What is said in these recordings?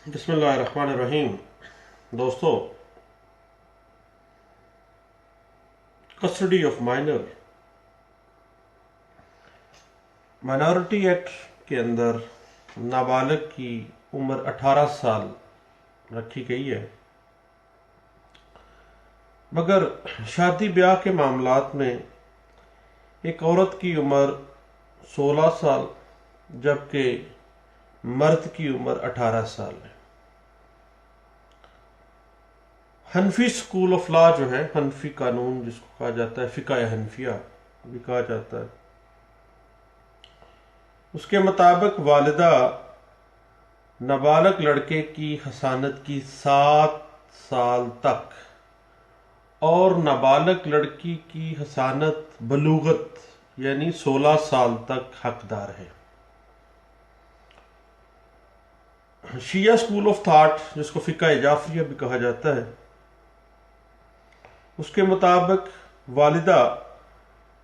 بسم اللہ الرحمن الرحیم. دوستو، کسٹڈی آف مائنورٹی ایکٹ کے اندر نابالغ کی عمر 18 سال رکھی گئی ہے، مگر شادی بیاہ کے معاملات میں ایک عورت کی عمر 16 سال جبکہ مرد کی عمر 18 سال ہے. حنفی سکول آف لا جو ہے، حنفی قانون جس کو کہا جاتا ہے، فقہ حنفیہ بھی کہا جاتا ہے، اس کے مطابق والدہ نابالغ لڑکے کی حصانت کی 7 سال تک اور نابالغ لڑکی کی حصانت بلوغت یعنی 16 سال تک حقدار ہے. شیعہ سکول آف تھاٹ جس کو فقہ جعفریہ بھی کہا جاتا ہے، اس کے مطابق والدہ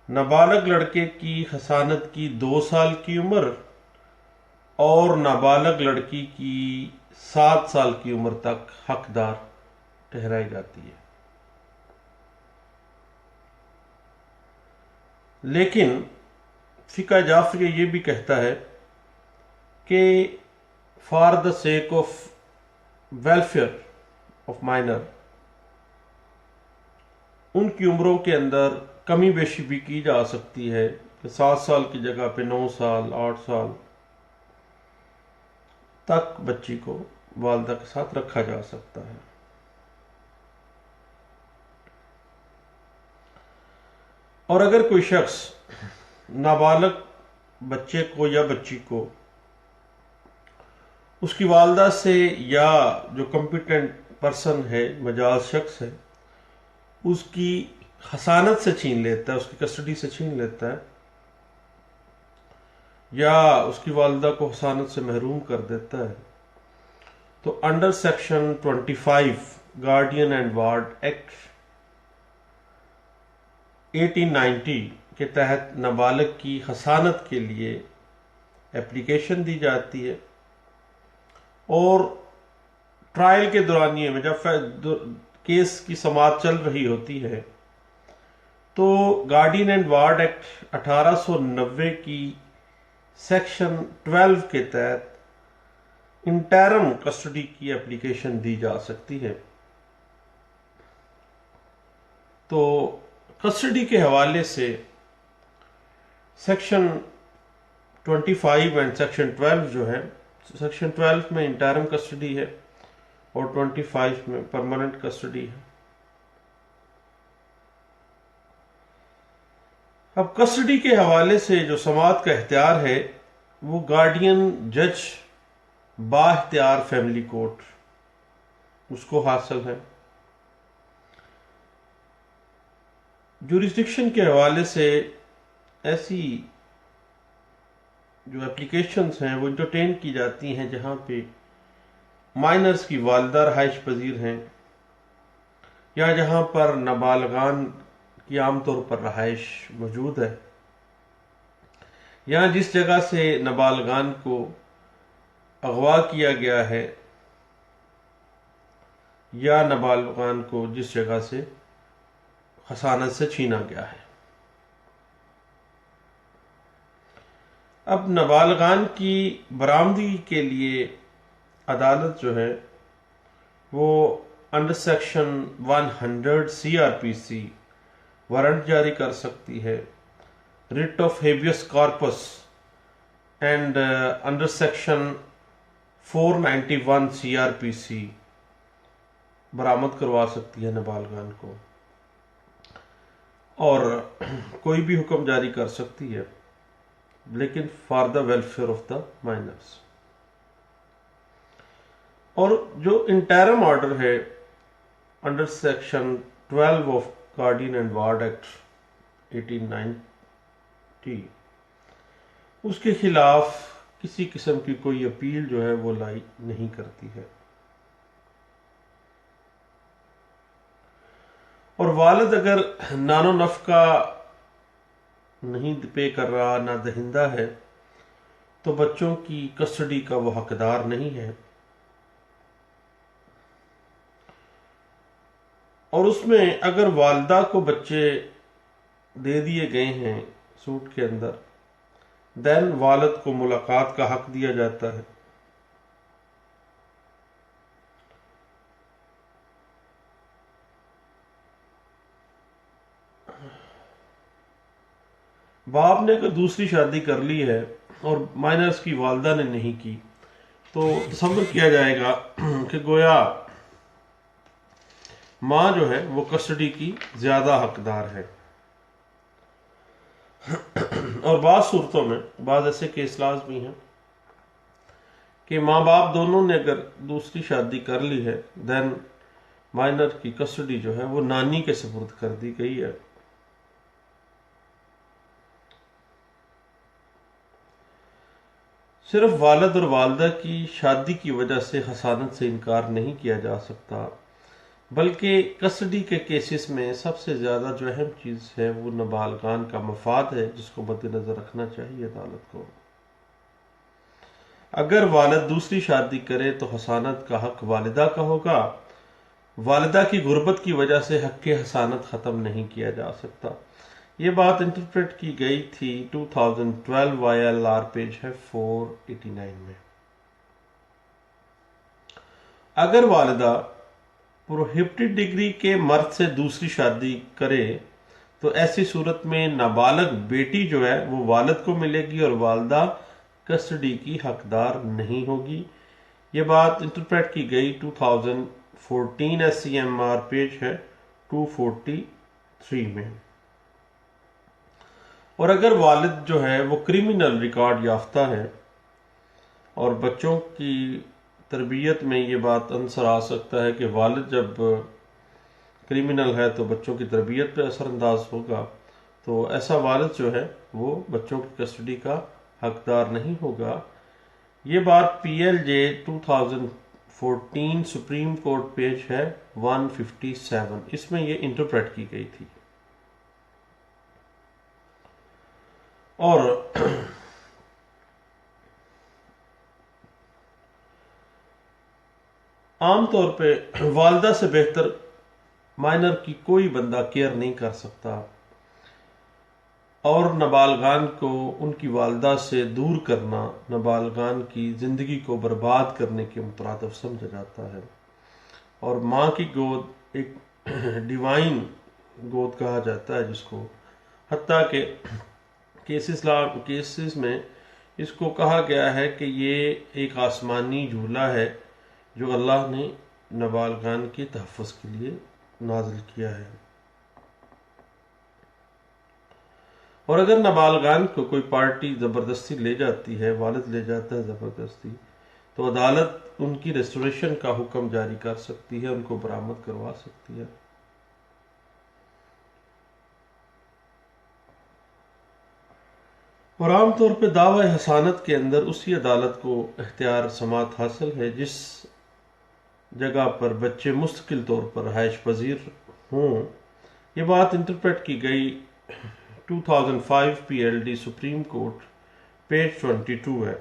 نابالغ لڑکے کی حصانت کی 2 سال کی عمر اور نابالغ لڑکی کی 7 سال کی عمر تک حقدار ٹھہرائی جاتی ہے. لیکن فقہ جعفریہ یہ بھی کہتا ہے کہ for the sake of welfare of minor ان کی عمروں کے اندر کمی بیشی بھی کی جا سکتی ہے کہ 7 سال کی جگہ پہ 9 سال 8 سال تک بچی کو والدہ کے ساتھ رکھا جا سکتا ہے. اور اگر کوئی شخص نابالغ بچے کو یا بچی کو اس کی والدہ سے یا جو کمپیٹنٹ پرسن ہے، مجاز شخص ہے، اس کی حصانت سے چھین لیتا ہے، اس کی کسٹڈی سے چھین لیتا ہے، یا اس کی والدہ کو حصانت سے محروم کر دیتا ہے، تو under section 25 guardian and ward act 1890 کے تحت نابالغ کی حصانت کے لیے اپلیکیشن دی جاتی ہے. اور ٹرائل کے دورانیے میں جب کیس کی سماعت چل رہی ہوتی ہے تو گارڈین اینڈ وارڈ ایکٹ 1890 کی سیکشن 12 کے تحت انٹرم کسٹڈی کی اپلیکیشن دی جا سکتی ہے. تو کسٹڈی کے حوالے سے سیکشن 25 اینڈ سیکشن 12 جو ہے، سیکشن 12 میں انٹرم کسٹڈی ہے اور 25 میں پرماننٹ کسٹڈی ہے. اب کسٹڈی کے حوالے سے جو سماعت کا اختیار ہے وہ گارڈین جج با اختیار فیملی کورٹ اس کو حاصل ہے. جوریسڈکشن کے حوالے سے ایسی جو اپلیکیشنز ہیں وہ انٹرٹین کی جاتی ہیں جہاں پہ مائنرز کی والدہ رہائش پذیر ہیں یا جہاں پر نابالغان کی عام طور پر رہائش موجود ہے، یا جس جگہ سے نابالغان کو اغوا کیا گیا ہے، یا نابالغان کو جس جگہ سے حصانت سے چھینا گیا ہے. اب نابالغان کی برآمدگی کے لیے عدالت جو ہے وہ انڈر سیکشن 100 CRPC وارنٹ جاری کر سکتی ہے. Writ of habeas corpus and under section 491 CRPC برآمد کروا سکتی ہے نابالغان کو، اور کوئی بھی حکم جاری کر سکتی ہے، لیکن for the welfare of the minors. اور جو انٹرم آرڈر ہے under section 12 of guardian and ward act 1890 اس کے خلاف کسی قسم کی کوئی اپیل جو ہے وہ لائی نہیں کرتی ہے. اور والد اگر نان و نفقہ نہیں پے کر رہا، نہ دہندہ ہے، تو بچوں کی کسٹڈی کا وہ حقدار نہیں ہے. اور اس میں اگر والدہ کو بچے دے دیے گئے ہیں سوٹ کے اندر، دین والد کو ملاقات کا حق دیا جاتا ہے۔ باپ نے اگر دوسری شادی کر لی ہے اور مائنرز کی والدہ نے نہیں کی تو تصور کیا جائے گا کہ گویا ماں جو ہے وہ کسٹڈی کی زیادہ حقدار ہے۔ اور بعض صورتوں میں بعض ایسے کیس لاز بھی ہیں کہ ماں باپ دونوں نے اگر دوسری شادی کر لی ہے دین مائنر کی کسٹڈی جو ہے وہ نانی کے سپرد کر دی گئی ہے۔ صرف والد اور والدہ کی شادی کی وجہ سے حسانت سے انکار نہیں کیا جا سکتا، بلکہ کسٹڈی کے کیسز میں سب سے زیادہ جو اہم چیز ہے وہ نابالغان کا مفاد ہے، جس کو مد نظر رکھنا چاہیے عدالت کو۔ اگر والد دوسری شادی کرے تو حسانت کا حق والدہ کا ہوگا۔ والدہ کی غربت کی وجہ سے حق حسانت ختم نہیں کیا جا سکتا۔ یہ بات انٹرپریٹ کی گئی تھی 2012 YLR پیج ہے 489 میں۔ اگر والدہ پروہیبٹڈ ڈگری کے مرد سے دوسری شادی کرے تو ایسی صورت میں نابالغ بیٹی جو ہے وہ والد کو ملے گی اور والدہ کسٹڈی کی حقدار نہیں ہوگی۔ یہ بات انٹرپریٹ کی گئی 2014 SCMR پیج ہے 243 میں۔ اور اگر والد جو ہے وہ کرمنل ریکارڈ یافتہ ہے، اور بچوں کی تربیت میں یہ بات عنصر آ سکتا ہے کہ والد جب کرمنل ہے تو بچوں کی تربیت پہ اثر انداز ہوگا، تو ایسا والد جو ہے وہ بچوں کی کسٹڈی کا حقدار نہیں ہوگا۔ یہ بات PLJ 2014 سپریم کورٹ پیج ہے 157، اس میں یہ انٹرپریٹ کی گئی تھی۔ اور عام طور پہ والدہ سے بہتر مائنر کی کوئی بندہ کیئر نہیں کر سکتا، اور نابالغان کو ان کی والدہ سے دور کرنا نابالغان کی زندگی کو برباد کرنے کے مترادف سمجھا جاتا ہے۔ اور ماں کی گود ایک ڈیوائن گود کہا جاتا ہے، جس کو حتیٰ کہ کیسز میں اس کو کہا گیا ہے کہ یہ ایک آسمانی جھولا ہے جو اللہ نے نابالغان کے تحفظ کے لیے نازل کیا ہے۔ اور اگر نابالغان کو کوئی پارٹی زبردستی لے جاتی ہے، والد لے جاتا ہے زبردستی، تو عدالت ان کی ریسٹوریشن کا حکم جاری کر سکتی ہے، ان کو برآمد کروا سکتی ہے۔ اور عام طور پہ دعوی حسانت کے اندر اسی عدالت کو اختیار سماعت حاصل ہے جس جگہ پر بچے مستقل طور پر رہائش پذیر ہوں۔ یہ بات انٹرپریٹ کی گئی 2005 PLD سپریم کورٹ پیج 22 ہے۔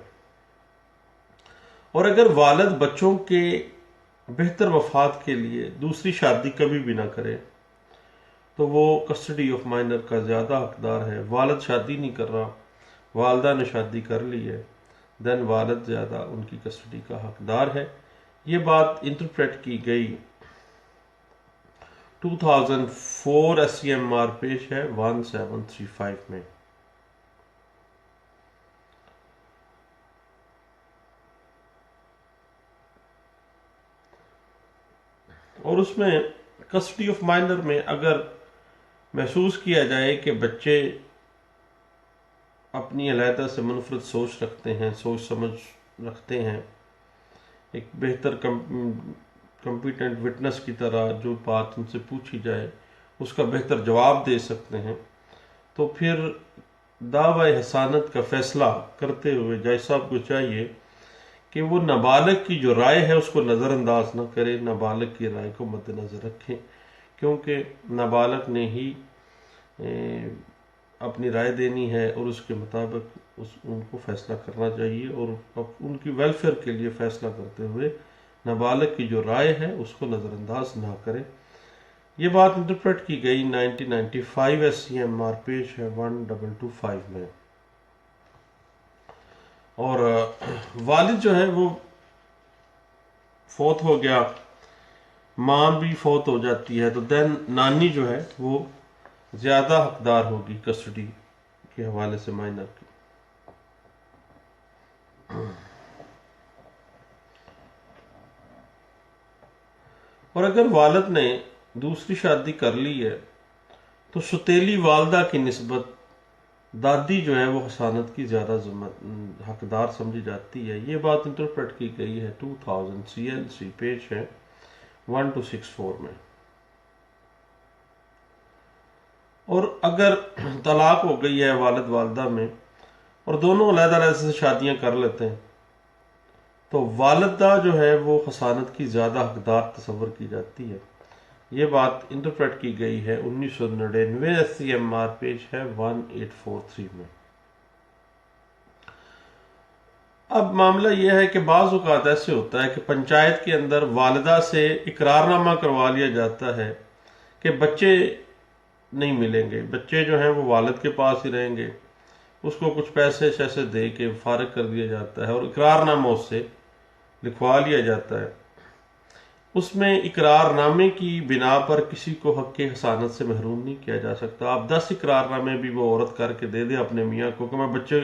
اور اگر والد بچوں کے بہتر مفاد کے لیے دوسری شادی کبھی بھی نہ کرے تو وہ کسٹڈی آف مائنر کا زیادہ حقدار ہے۔ والد شادی نہیں کر رہا، والدہ نے شادی کر لی ہے، دین والد زیادہ ان کی کسٹڈی کا حقدار ہے۔ یہ بات انٹرپریٹ کی گئی 2004 SCMR پیش ہے 1735 میں۔ اور اس میں کسٹڈی آف مائنر میں اگر محسوس کیا جائے کہ بچے اپنی علیحدہ سے منفرد سوچ رکھتے ہیں، سوچ سمجھ رکھتے ہیں، ایک بہتر کمپیٹنٹ وٹنس کی طرح جو بات ان سے پوچھی جائے اس کا بہتر جواب دے سکتے ہیں، تو پھر دعوی حسانت کا فیصلہ کرتے ہوئے جج صاحب کو چاہیے کہ وہ نابالغ کی جو رائے ہے اس کو نظر انداز نہ کرے، نابالغ کی رائے کو مد نظر رکھیں، کیونکہ نابالغ نے ہی اپنی رائے دینی ہے اور اس کے مطابق ان کو فیصلہ کرنا چاہیے، اور ان کی ویلفیئر کے لیے فیصلہ کرتے ہوئے نابالغ کی جو رائے ہے اس کو نظر انداز نہ کرے۔ یہ بات انٹرپریٹ کی گئی 1995 SCMR پیج ہے 1225 میں. اور والد جو ہے وہ فوت ہو گیا، ماں بھی فوت ہو جاتی ہے، تو دین نانی جو ہے وہ زیادہ حقدار ہوگی کسٹڈی کے حوالے سے مائنر کی. اور اگر والد نے دوسری شادی کر لی ہے تو سوتیلی والدہ کی نسبت دادی جو ہے وہ حسانت کی زیادہ حقدار سمجھی جاتی ہے. یہ بات انٹرپریٹ کی گئی ہے 2000 CLC پیج ہے 1264 میں. اور اگر طلاق ہو گئی ہے والد والدہ میں اور دونوں علیحدہ علیحدہ سے شادیاں کر لیتے ہیں تو والدہ جو ہے وہ حسانت کی زیادہ حقدار تصور کی جاتی ہے. یہ بات انٹرپریٹ کی گئی ہے 1999 SCMR پیج ہے 1843 میں. اب معاملہ یہ ہے کہ بعض اوقات ایسے ہوتا ہے کہ پنچایت کے اندر والدہ سے اقرار نامہ کروا لیا جاتا ہے کہ بچے نہیں ملیں گے، بچے جو ہیں وہ والد کے پاس ہی رہیں گے. اس کو کچھ پیسے شیسے دے کے فارغ کر دیا جاتا ہے اور اقرار نامہ اس سے لکھوا لیا جاتا ہے. اس میں اقرار نامے کی بنا پر کسی کو حق حسانت سے محروم نہیں کیا جا سکتا. آپ 10 اقرار نامے بھی وہ عورت کر کے دے دے اپنے میاں کو کہ میں بچے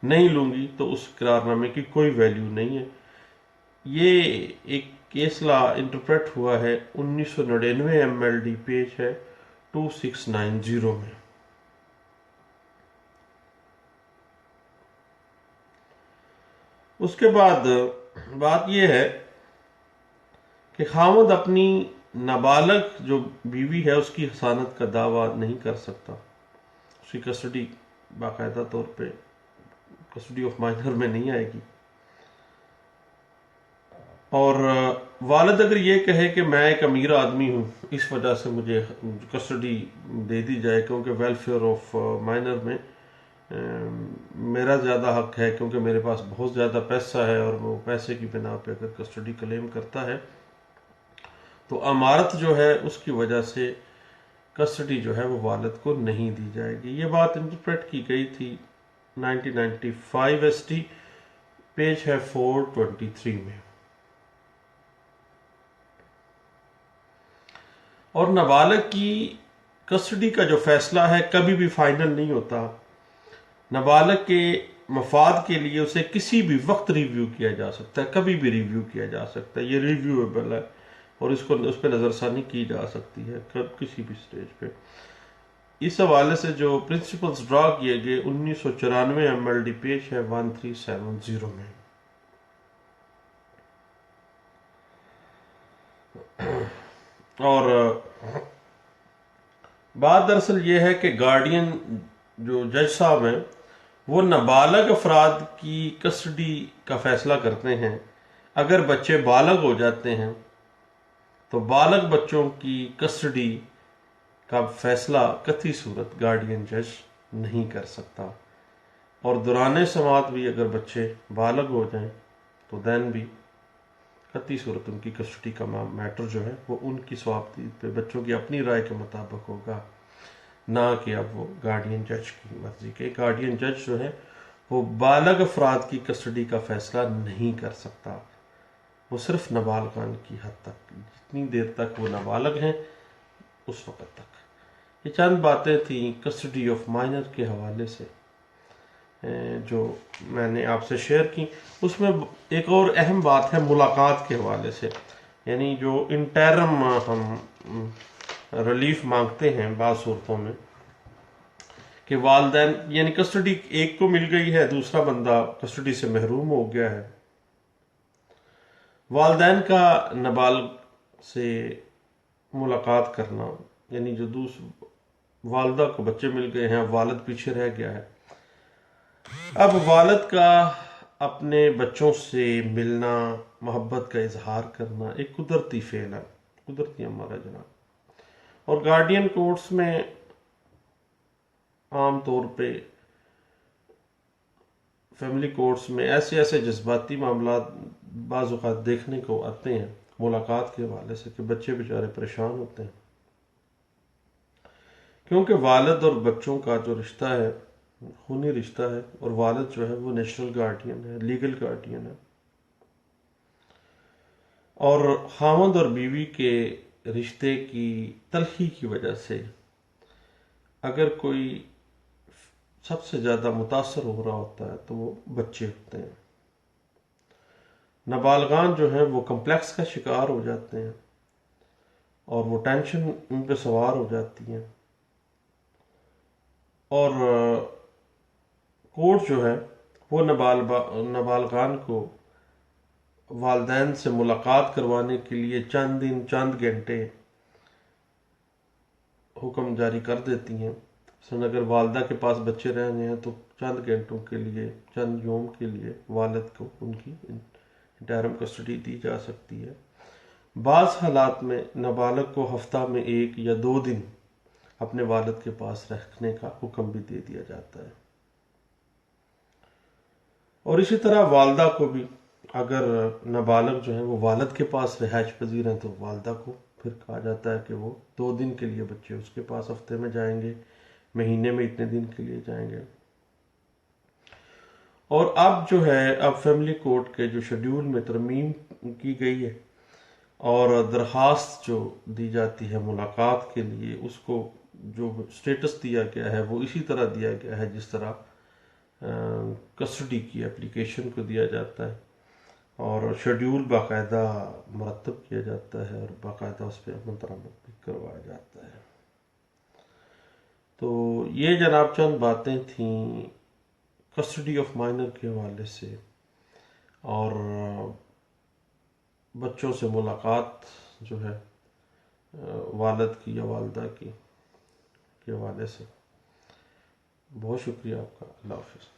نہیں لوں گی تو اس اقرار نامے کی کوئی ویلیو نہیں ہے. یہ ایک کیس لا انٹرپریٹ ہوا ہے 1999 MLD پیج ہے 2690 میں. اس کے بعد بات یہ ہے کہ خاوند اپنی نابالغ جو بیوی ہے اس کی حسانت کا دعویٰ نہیں کر سکتا. اس کی کسٹڈی باقاعدہ طور پہ کسٹڈی آف مائنر میں نہیں آئے گی. اور والد اگر یہ کہے کہ میں ایک امیر آدمی ہوں اس وجہ سے مجھے کسٹڈی دے دی جائے کیونکہ ویلفیئر آف مائنر میں میرا زیادہ حق ہے کیونکہ میرے پاس بہت زیادہ پیسہ ہے، اور وہ پیسے کی بنا پہ اگر کسٹڈی کلیم کرتا ہے تو امارت جو ہے اس کی وجہ سے کسٹڈی جو ہے وہ والد کو نہیں دی جائے گی. یہ بات انٹرپریٹ کی گئی تھی 1995 ST پیج ہے 423 میں. اور نابالغ کی کسٹڈی کا جو فیصلہ ہے کبھی بھی فائنل نہیں ہوتا. نابالغ کے مفاد کے لیے اسے کسی بھی وقت ریویو کیا جا سکتا ہے، کبھی بھی ریویو کیا جا سکتا ہے. یہ ریویویبل ہے اور اس پہ نظر ثانی کی جا سکتی ہے کسی بھی سٹیج پہ. اس حوالے سے جو پرنسپلز ڈرا کیے گئے 1994 MLD پیج ہے 1370 میں. اور بات دراصل یہ ہے کہ گارڈین جو جج صاحب ہیں وہ نابالغ افراد کی کسٹڈی کا فیصلہ کرتے ہیں. اگر بچے بالغ ہو جاتے ہیں تو بالغ بچوں کی کسٹڈی کا فیصلہ قطعی صورت گارڈین جج نہیں کر سکتا. اور دوران سماعت بھی اگر بچے بالغ ہو جائیں تو دین بھی قطعی صورت ان کی کسٹڈی کا میٹر جو ہے وہ ان کی ثوابدید پہ بچوں کی اپنی رائے کے مطابق ہوگا، نہ کہ اب وہ گارڈین جج کی مرضی کے. گارڈین جج جو ہے وہ بالغ افراد کی کسٹڈی کا فیصلہ نہیں کر سکتا، وہ صرف نابالغان کی حد تک، جتنی دیر تک وہ نابالغ ہیں اس وقت تک. یہ چند باتیں تھیں کسٹڈی آف مائنر کے حوالے سے جو میں نے آپ سے شیئر کی. اس میں ایک اور اہم بات ہے ملاقات کے حوالے سے، یعنی جو انٹرم ہم ریلیف مانگتے ہیں بعض صورتوں میں کہ والدین یعنی کسٹڈی ایک کو مل گئی ہے، دوسرا بندہ کسٹڈی سے محروم ہو گیا ہے. والدین کا نابالغ سے ملاقات کرنا، یعنی جو والدہ کو بچے مل گئے ہیں، والد پیچھے رہ گیا ہے. اب والد کا اپنے بچوں سے ملنا، محبت کا اظہار کرنا ایک قدرتی فعل ہے، قدرتی امر ہے جناب. اور گارڈین کورٹس میں عام طور پہ فیملی کورٹس میں ایسے جذباتی معاملات بعض اوقات دیکھنے کو آتے ہیں ملاقات کے حوالے سے کہ بچے بیچارے پریشان ہوتے ہیں. کیونکہ والد اور بچوں کا جو رشتہ ہے خونی رشتہ ہے، اور والد جو ہے وہ نیچرل گارڈین ہے، لیگل گارڈین ہے، اور خاوند اور بیوی کے رشتے کی تلخی کی وجہ سے اگر کوئی سب سے زیادہ متاثر ہو رہا ہوتا ہے تو وہ بچے ہوتے ہیں۔ نابالغان جو ہیں وہ کمپلیکس کا شکار ہو جاتے ہیں، اور وہ ٹینشن ان پہ سوار ہو جاتی ہیں، اور کورٹ جو ہے وہ نابالغان کو والدین سے ملاقات کروانے کے لیے چند دن چند گھنٹے حکم جاری کر دیتی ہیں۔ مثلاً اگر والدہ کے پاس بچے رہنے ہیں تو چند گھنٹوں کے لیے، چند یوم کے لیے والد کو ان کی انٹرم کسٹڈی دی جا سکتی ہے۔ بعض حالات میں نابالغ کو ہفتہ میں 1 یا 2 دن اپنے والد کے پاس رکھنے کا حکم بھی دے دیا جاتا ہے۔ اور اسی طرح والدہ کو بھی، اگر نابالغ جو ہیں وہ والد کے پاس رہائش پذیر ہیں تو والدہ کو پھر کہا جاتا ہے کہ وہ 2 دن کے لیے بچے اس کے پاس ہفتے میں جائیں گے، مہینے میں اتنے دن کے لیے جائیں گے۔ اور اب جو ہے، اب فیملی کورٹ کے جو شیڈیول میں ترمیم کی گئی ہے، اور درخواست جو دی جاتی ہے ملاقات کے لیے، اس کو جو سٹیٹس دیا گیا ہے وہ اسی طرح دیا گیا ہے جس طرح کسٹڈی کی اپلیکیشن کو دیا جاتا ہے، اور شیڈیول باقاعدہ مرتب کیا جاتا ہے، اور باقاعدہ اس پہ عمل درآمد بھی کروایا جاتا ہے۔ تو یہ جناب چند باتیں تھیں کسٹڈی آف مائنر کے حوالے سے، اور بچوں سے ملاقات جو ہے والد کی یا والدہ کی کے حوالے سے۔ بہت شکریہ آپ کا، اللہ حافظ۔